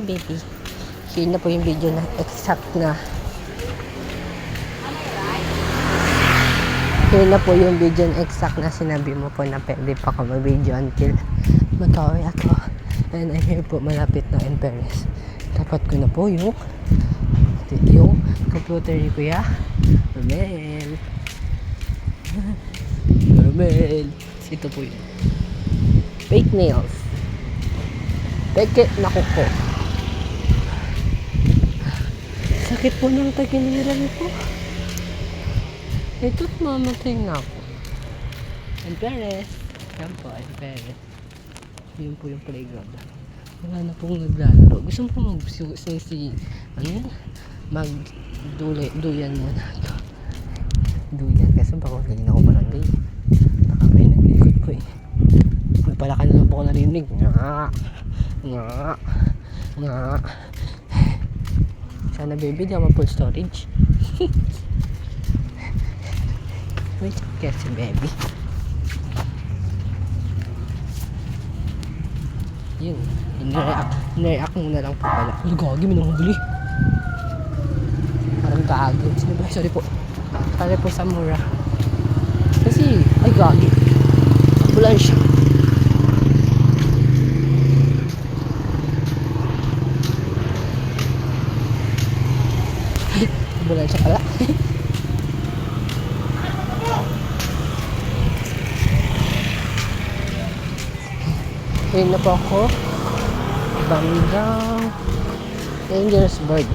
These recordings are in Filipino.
Baby, yun na po yung video na exact na. Yun na po yung video na exact na sinabi mo po na pwede pa ako mag-video until mag-away ako. And I'm here po, malapit na in Paris. Tapat ko na po yung computer ni Kuya Romel. Romel. Ito po yun. Fake nails. Fake na kuko. Sakit po ng tagiliran ko. Ito't mamatay na ako. In Paris. Yan po, in Paris. Yun po yung playground. Wala na pong naglalaro. Gusto mo po mag-duyan muna ito. Duyan. Kasi baka galing ako barangay. Baka may nag-ikot ko eh. May pala ka na lang po ko narinig. Nga. Sana baby, di ako full storage. Wait, kasi baby. Yun, in-react muna lang po pala. Ay, gagi, minanghuli. Parang gagi. Sorry po. Sorry po sa mura. Kasi, ay gagi. Ambulansya. Ambulansya pala. Ngayon na po ako bandang Dangerousburg.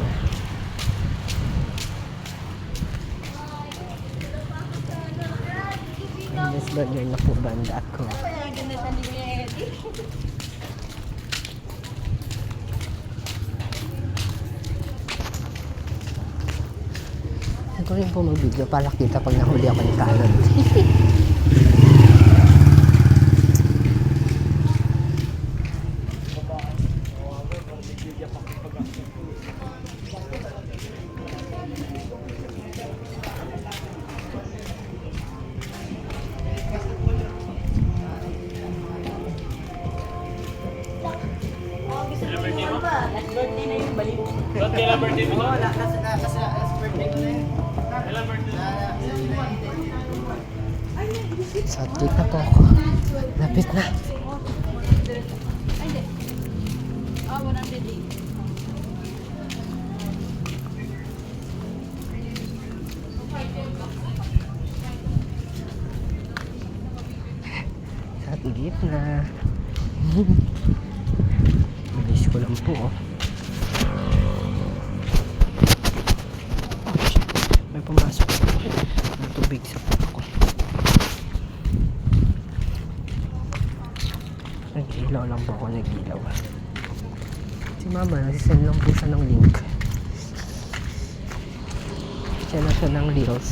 Dangerousburg ngayon na po banda ako. Ito rin po mag-video para kita pag nahuli ako ni Canon. Last birthday na yung balik. Kailan birthday mo? Oo, last birthday ko na yun. Kailan birthday? So, date na po ako. Lapit na. Ay, hindi. 100 Sa tigit na. Bilis ko lang po. May pumasok. May tubig sa pako. Nag-ilaw lang po ako. Nag-ilaw. Si mama, nagsisend lang po siya ng link. Siya na siya ng reels.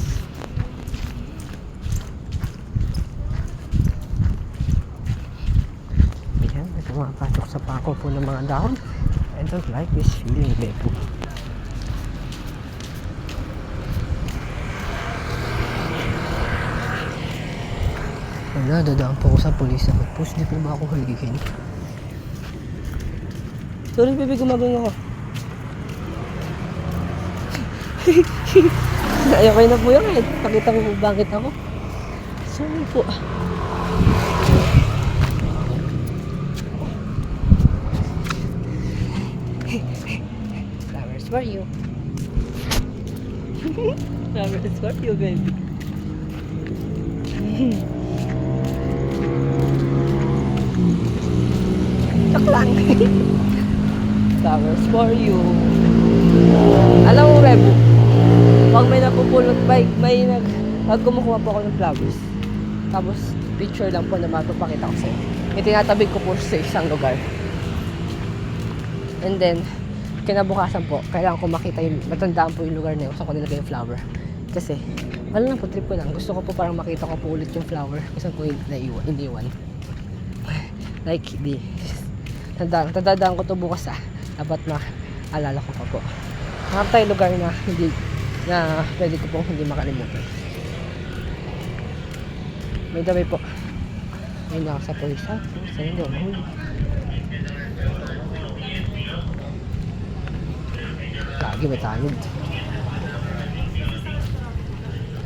Ayan, ito mapasok sa pako po ng mga dahon. I don't like this feeling, bebo. Wala, dadaan po ako sa police outpost. Di po ba ako haligin? Sorry, baby, gumagano ako. Ayaw kayo na po yan eh. Pakita ko bakit ako. Sorry po. Flowers for you. Flowers for you, baby. Joke lang. Flowers for you. Alam mo, Rebo, pag may napupulot, pag kumukuha po ako ng flowers, tapos picture lang po na mapapakita ko sa'yo. Itinatabi ko po sa isang lugar. And then, kinabukasan po, kailangan ko makita yung, matandaan po yung lugar na yun, saan ko nilagay yung flower. Kasi, wala lang po, trip ko lang. Gusto ko po parang makita ko po ulit yung flower. Kasi ko iniwan. Like, tandaan ko to bukas dapat maalala ko pa po. Hanap tayo lugar na pwede ko pong hindi makalimutan. May dami po. May nasa police. Sa'yo hindi ako mahuli. Lagi may tanod.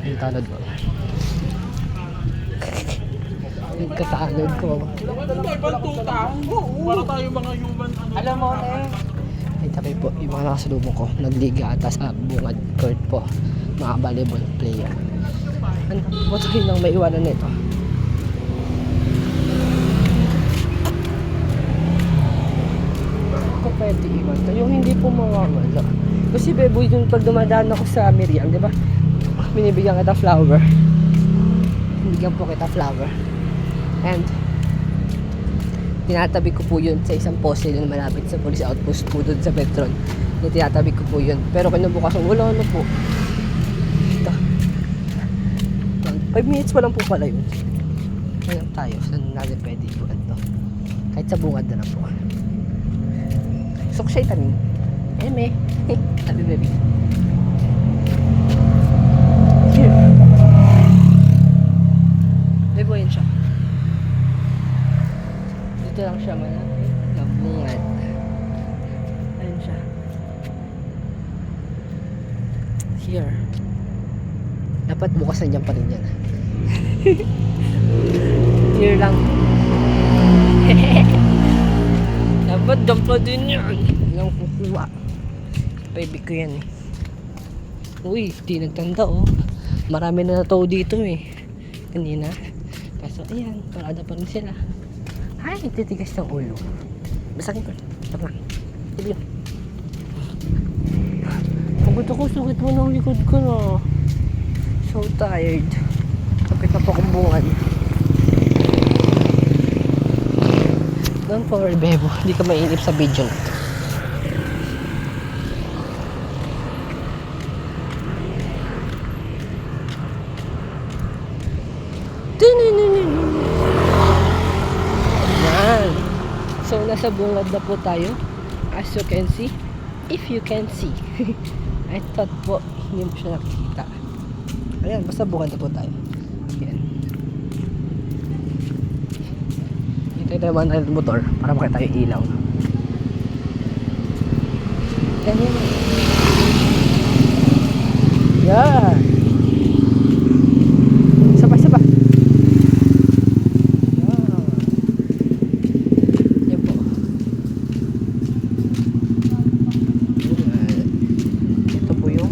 Yung tanod mo. Yung katanod ko. Ibang tuta. Para tayo mga human. Alam mo na eh. Ay tabi po, yung mga nakasalubong ko, nagliga ata sa bungad court po. Mga volleyball player. Ano, ba't kayo nang maiwanan nito? Ito pwede iwan to. Yung hindi po mawawala. Kasi beboy yung pag dumadaan ako sa Miriam, di ba? Binibigyan kita flower. Binibigyan po kita flower. And tinatabi ko po yun sa isang poste na malapit sa police outpost po doon sa Petron. Tinatabi ko po yun. Pero kinabukasan, wala na po. Ito. 5 minutes pa lang po pala yun. Ayan tayo. Saan natin pwede ibuan to? Kahit sa bungad na lang po. Sok siya itanin. Eme. Tabi baby. Here. Bebo yun siya. Dito lang siya malapit. Nabungad. Ayun siya. Here. Dapat bukas na dyan pa rin yan. Here lang. Dapat dyan pa din yan. Yung kukuha. Baby ko yan eh. Uy, di nagtanda oh. Marami na nataw dito eh. Kanina. Kaso ayan, parada pa rin sila. Ay, titigas ng ulo. Basagin ko. Tama. Sige. Pagod ako, sakit mo ng likod ko na. So tired. Kapit na po akong bungan. Don't worry, Bebo. Hindi ka mainip sa video na to. Yan. So, nasa bungad na po tayo. As you can see. If you can see. I thought po, hindi mo siya nakikita. Ayan, basta bungad na po tayo. Ayan. Hintay tayo mga ng motor para makita yung ilaw. Ganyan. Yan. Sabay. Yan po. Ito po yung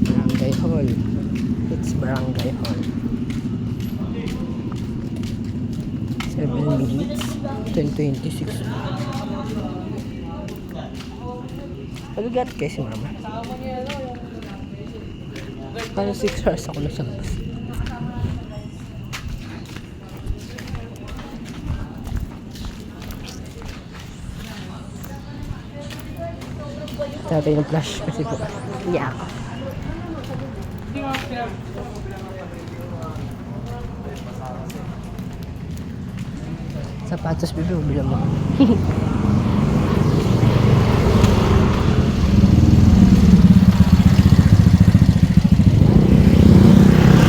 Barangay Hall. It's Barangay Hall. 7 minutes. 10:26. Pag-gat kayo si mama. Parang 6 hours ako na sa labas. Tatay ng flash kasi po. Yeah. Sapatos bibi, bilang mo.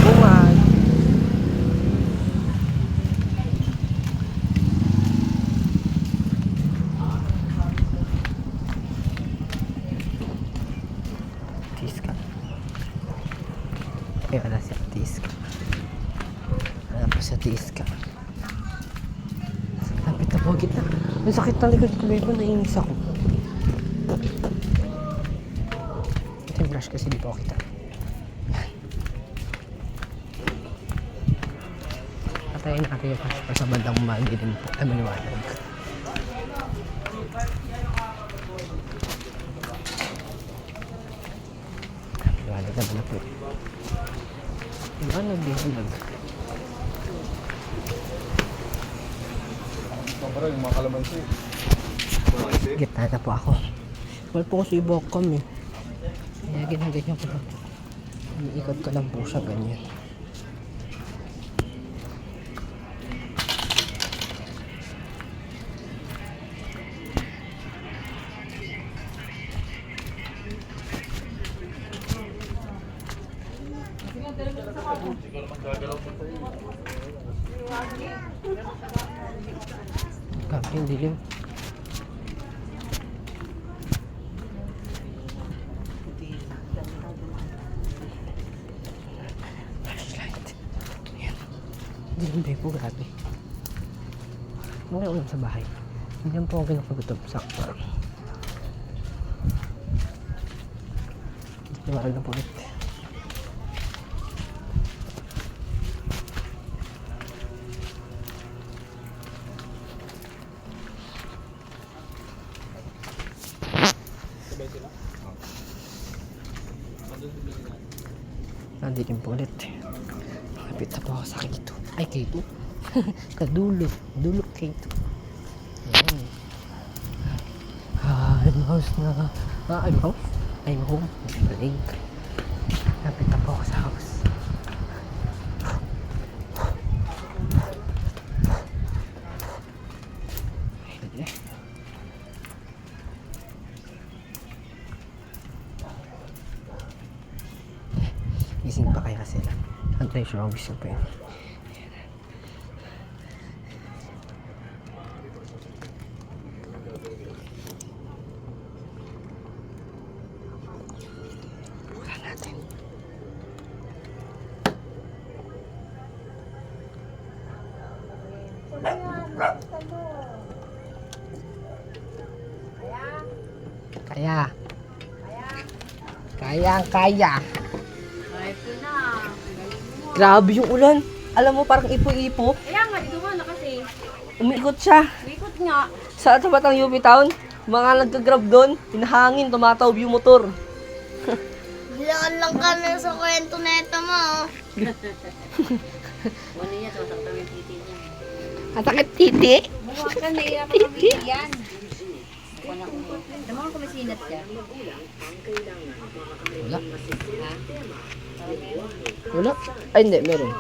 Bungad. Tiska. Kaya wala siya Tiska. Wala po sa Tiska. Lapit na po kita. Ang sakit na likod ko, Bebo. Nainis ako. Ito yung brush kasi di po kita. Patayin natin yung brush para sa bandang umagi din po. Ay, maliwanag. Maliwanag na ba po? Maliwanag. Parang yung mga kalamansi. Gitna na po ako. Wala po kasi ibok kami. Kaya ginaganyan ko lang. Iniikot ko lang po siya ganyan. Grabe yung dilim. Hindi po, grabe. Mga ulam sa bahay. Hindi po ako pinapagutom. Sakto. Liwanag na po ulit. Nandito po ulit. Kapit na po ako sa K2. Ay, K2. Kadulo. Dulo K2. Ayan. I'm house na. I'm house? I'm home. Balik. Kapit na po ako sa house. Ayan. Gising pa kaya sila? Antay siya ako gising pa yun. Wala natin. Kaya. Kaya. Ito na. Grabe yung ulan. Alam mo, parang ipo-ipo. Kaya nga, ito na kasi. Umikot siya. Likot nga. Sa batang UP Town, mga nagka-grab doon, hinahangin, tumatawag yung motor. Bilangan lang kami sa kwento na ito mo. Ano niya, sasaktan yung titi niya. Ang sakit titi. Mukha ka, nahihirapan kami yan. Naman kung may sinat ka. Wala. Ha? Wala. Ay, hindi, meron.